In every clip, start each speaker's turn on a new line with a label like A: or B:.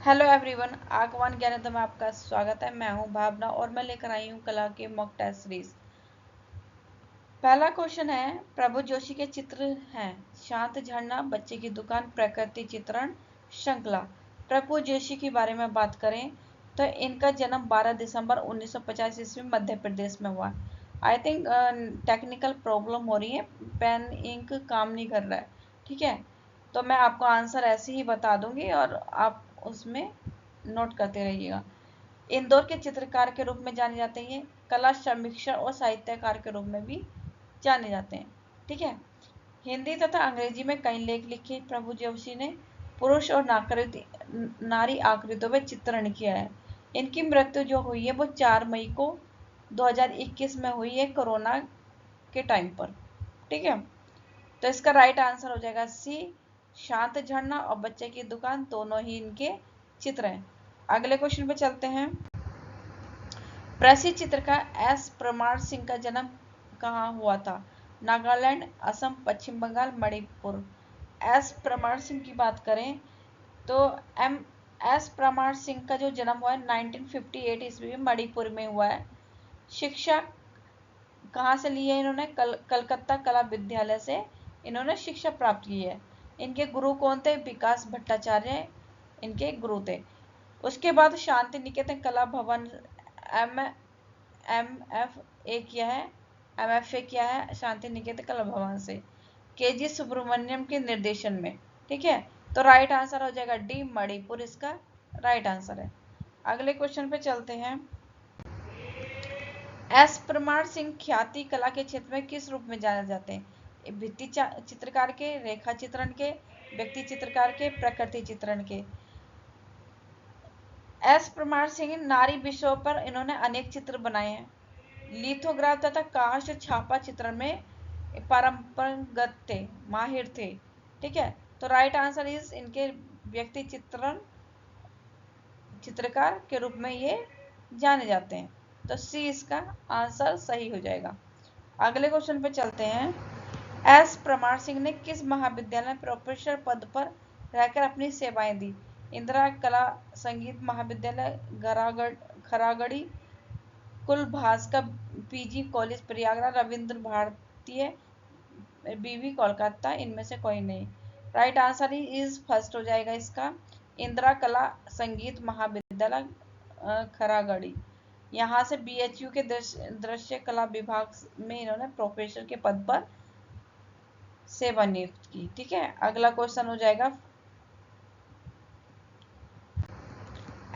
A: Hello everyone, आगवान ज्ञानोदय में आपका स्वागत है। मैं हूं भावना और मैं लेकर आई हूं कला के मॉक टेस्ट सीरीज। पहला क्वेश्चन है, प्रभु जोशी के चित्र हैं शांत झरना, बच्चे की दुकान, प्रकृति चित्रण, श्रृंखला। प्रभु जोशी के बारे में बात करें तो इनका जन्म 12 दिसंबर 1950 ईस्वी मध्य प्रदेश में हुआ। आई थिंक टेक्निकल प्रॉब्लम हो रही है, पेन इंक काम नहीं कर रहा है। ठीक है, तो मैं आपको आंसर ऐसे ही बता दूंगी और आप उसमें नोट करते रहिएगा। इंदौर के चित्रकार के रूप में जाने जाते हैं, कला समीक्षक और साहित्यकार के रूप में भी जाने जाते हैं। ठीक है, हिंदी तथा अंग्रेजी में कई लेख लिखे प्रभु जोशी ने। पुरुष और नारी आकृतियों में चित्रण किया है। इनकी मृत्यु जो हुई है वो 4 मई को 2021 में हुई है, कोरोना के टाइम पर। ठीक है, तो इसका राइट आंसर हो जाएगा सी, शांत झरना और बच्चे की दुकान दोनों ही इनके चित्र हैं। अगले क्वेश्चन पे चलते हैं। प्रसिद्ध चित्रकार एस प्रमाण सिंह का जन्म कहाँ हुआ था? नागालैंड, असम, पश्चिम बंगाल, मणिपुर। एस प्रमाण सिंह की बात करें तो एम एस प्रमाण सिंह का जो जन्म हुआ है 1958 ईस्वी में मणिपुर में हुआ है। शिक्षा कहाँ से ली है इन्होंने? कलकत्ता कला विद्यालय से इन्होंने शिक्षा प्राप्त की है। इनके गुरु कौन थे? विकास भट्टाचार्य इनके गुरु थे। उसके बाद शांति निकेतन कला भवन एमएफए किया है शांति निकेतन कला भवन से, केजी सुब्रमण्यम के निर्देशन में। ठीक है, तो राइट आंसर हो जाएगा डी, मणिपुर इसका राइट आंसर है। अगले क्वेश्चन पे चलते हैं। एस प्रमाण सिंह ख्याति कला के क्षेत्र में किस रूप में जाने जाते हैं? भित्ति चित्रकार के, रेखा चित्रण के, व्यक्ति चित्रकार के, प्रकृति चित्रण के। एस प्रमाण सिंह नारी विषयों पर इन्होंने अनेक चित्र बनाए हैं। लिथोग्राफ तथा कांच छापा चित्रण में पारंपरिक थे, माहिर थे। ठीक है, तो राइट आंसर इज इनके व्यक्ति चित्रकार के रूप में ये जाने जाते हैं, तो सी इसका आंसर सही हो जाएगा। अगले क्वेश्चन पे चलते हैं। एस प्रमाण सिंह ने किस महाविद्यालय में प्रोफेसर पद पर रहकर अपनी सेवाएं दी? इंदिरा कला संगीत महाविद्यालय खरागड़ी, कुल भास्कर पीजी कॉलेज प्रयागराज, रविंद्र भारतीय बीवी कोलकाता, इनमें से कोई नहीं। राइट आंसर इज फर्स्ट हो जाएगा इसका, इंदिरा कला संगीत महाविद्यालय खरागड़ी। यहाँ से बीएचयू के दृश्य कला विभाग में इन्होंने प्रोफेसर के पद पर सेवा नियुक्त की। ठीक है, अगला क्वेश्चन हो जाएगा।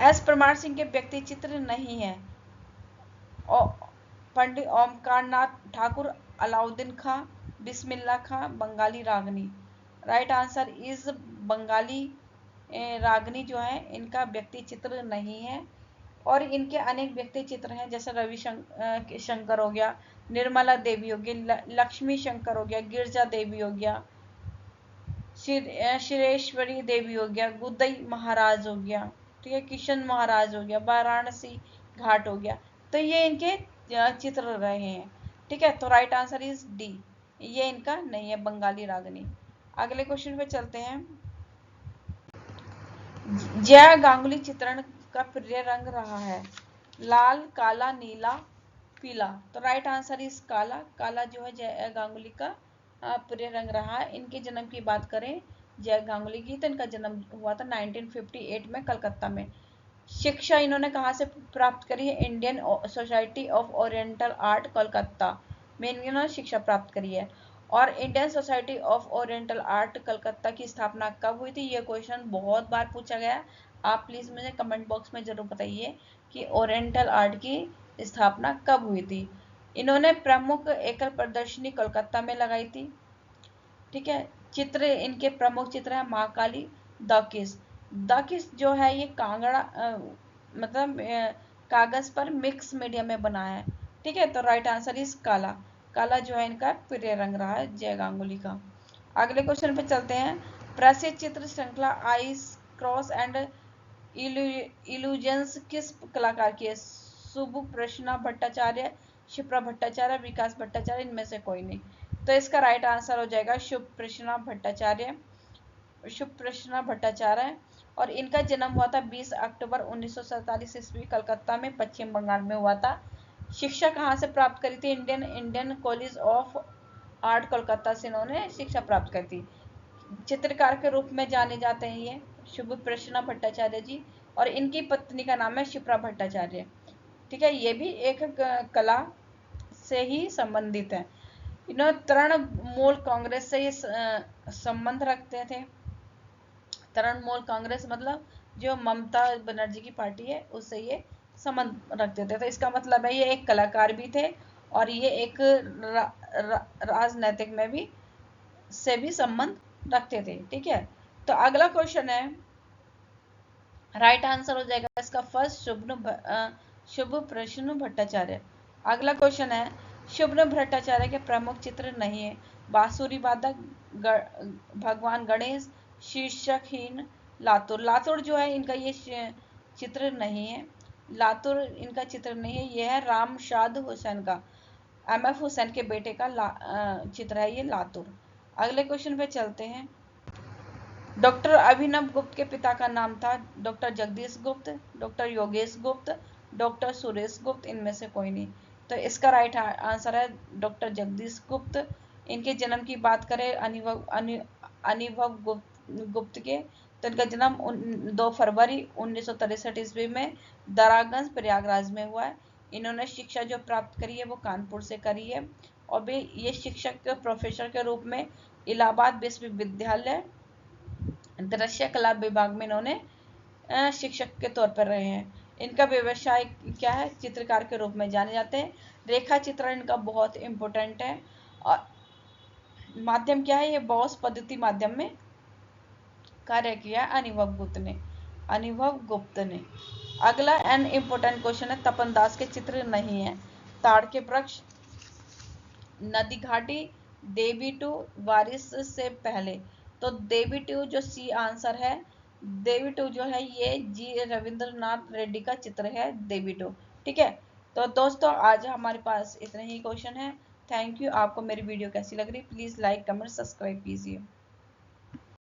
A: एस प्रमाण सिंह के व्यक्ति चित्र नहीं है। पंडित ओमकार नाथ ठाकुर, अलाउद्दीन खां, बिस्मिल्ला खां, बंगाली रागनी। राइट आंसर इज बंगाली रागनी जो है इनका व्यक्ति चित्र नहीं है। और इनके अनेक व्यक्ति चित्र हैं, जैसे रवि शंकर हो गया, निर्मला देवी हो गई, लक्ष्मी शंकर हो गया, गिरजा देवी हो गया, श्रेश्वरी देवी हो गया, गुदई महाराज हो गया, ठीक है, किशन महाराज हो गया, वाराणसी घाट हो गया। तो ये इनके चित्र रहे हैं। ठीक है, तो राइट आंसर इज डी, ये इनका नहीं है बंगाली रागनी। अगले क्वेश्चन पे चलते हैं। जया गांगुली चित्रण का प्रिय रंग रहा है? लाल, काला, नीला, पीला। तो राइट आंसर इज काला। काला जो है जया गांगुली का प्रिय रंग रहा है। इनके जन्म की बात करें जया गांगुली की, तो इनका जन्म हुआ था 1958 में कलकत्ता में। शिक्षा इन्होंने कहाँ से प्राप्त करी है? Indian society of oriental art Kolkata में इन्होंने शिक्षा प्राप्त करी है। और Indian society of oriental art Calcutta की स्थापना कब हुई थी? ये क्वेश्चन बहुत बार पूछा गया। आप प्लीज मुझे कमेंट बॉक्स में जरूर बताइए कि ओरिएंटल आर्ट की स्थापना कब हुई थी। इन्होंने प्रमुख एकल प्रदर्शनी कोलकाता में लगाई थी। ठीक है, चित्र इनके प्रमुख चित्र है महाकाली, दाकिस जो है ये कांगड़ा मतलब कागज पर मिक्स मीडिया में बना है। ठीक है, तो राइट आंसर इज काला। काला जो है इनका प्रिय रंग रहा है जय गांगुली का। अगले क्वेश्चन पे चलते हैं। प्रसिद्ध चित्र श्रृंखला आइस क्रॉस एंड इल्यूजन्स किस कलाकार की है? सुबु प्रश्ना भट्टाचार्य, शिप्रा भट्टाचार्य, विकास भट्टाचार्य, इनमें से कोई नहीं। तो इसका राइट आंसर हो जाएगा शुभ प्रश्ना भट्टाचार्य। और इनका जन्म हुआ था 20 अक्टूबर 1947 ईस्वी कलकत्ता में पश्चिम बंगाल में हुआ था। शिक्षा कहाँ से प्राप्त करी थी? Indian college of art Kolkata से इन्होंने शिक्षा प्राप्त करी थी। चित्रकार के रूप में जाने जाते हैं ये शुभ प्रसन्ना भट्टाचार्य जी, और इनकी पत्नी का नाम है शिप्रा भट्टाचार्य। ठीक है, ये भी एक कला से ही संबंधित है। इन्होंने तृणमूल कांग्रेस से ये संबंध रखते थे। तृणमूल कांग्रेस मतलब जो ममता बनर्जी की पार्टी है उससे ये संबंध रखते थे। तो इसका मतलब है ये एक कलाकार भी थे और ये एक राजनीतिक में भी से भी संबंध रखते थे। ठीक है, तो अगला क्वेश्चन है, राइट आंसर हो जाएगा इसका फर्स्ट शुभ प्रश्न भट्टाचार्य। अगला क्वेश्चन है, शुभ भट्टाचार्य के प्रमुख चित्र नहीं है। बांसुरी वादक, भगवान गणेश, शीर्षकहीन, लातुर। लातुर जो है इनका ये चित्र नहीं है, लातुर इनका चित्र नहीं है। यह है रामशाद हुसैन का, MF हुसैन के बेटे का चित्र है ये लातुर। अगले क्वेश्चन पे चलते हैं। डॉक्टर अभिनव गुप्त के पिता का नाम था डॉक्टर जगदीश गुप्त, डॉक्टर योगेश गुप्त, डॉक्टर सुरेश गुप्त, इनमें से कोई नहीं। तो इसका राइट आंसर है डॉक्टर जगदीश गुप्त। इनके जन्म की बात करें अनिभव गुप्त के, तो इनका जन्म 2 फरवरी 1963 ईस्वी में दरागंज प्रयागराज में हुआ है। इन्होंने शिक्षा जो प्राप्त करी है वो कानपुर से करी है, और भी ये शिक्षक प्रोफेसर के रूप में इलाहाबाद विश्वविद्यालय दृश्य कला विभाग में इन्होंने शिक्षक के तौर पर रहे हैं। इनका व्यवसाय क्या है? चित्रकार के रूप में जाने जाते हैं। रेखा चित्रण इनका बहुत इंपॉर्टेंट है। और माध्यम क्या है? ये बॉस पद्धति माध्यम में कार्य किया अनुभव गुप्त ने। अगला एन इंपॉर्टेंट क्वेश्चन है, तपन दास के चित्र नहीं है। ताड़ के वृक्ष, नदी घाटी, देवी टू, वारिस से पहले। तो देवी टू जो सी आंसर है, देवी टू जो है ये जी रविंद्रनाथ रेड्डी का चित्र है देवी टू। ठीक है, तो दोस्तों आज हमारे पास इतने ही क्वेश्चन है। Thank you. आपको मेरी वीडियो कैसी लग रही? प्लीज लाइक कमेंट सब्सक्राइब कीजिए।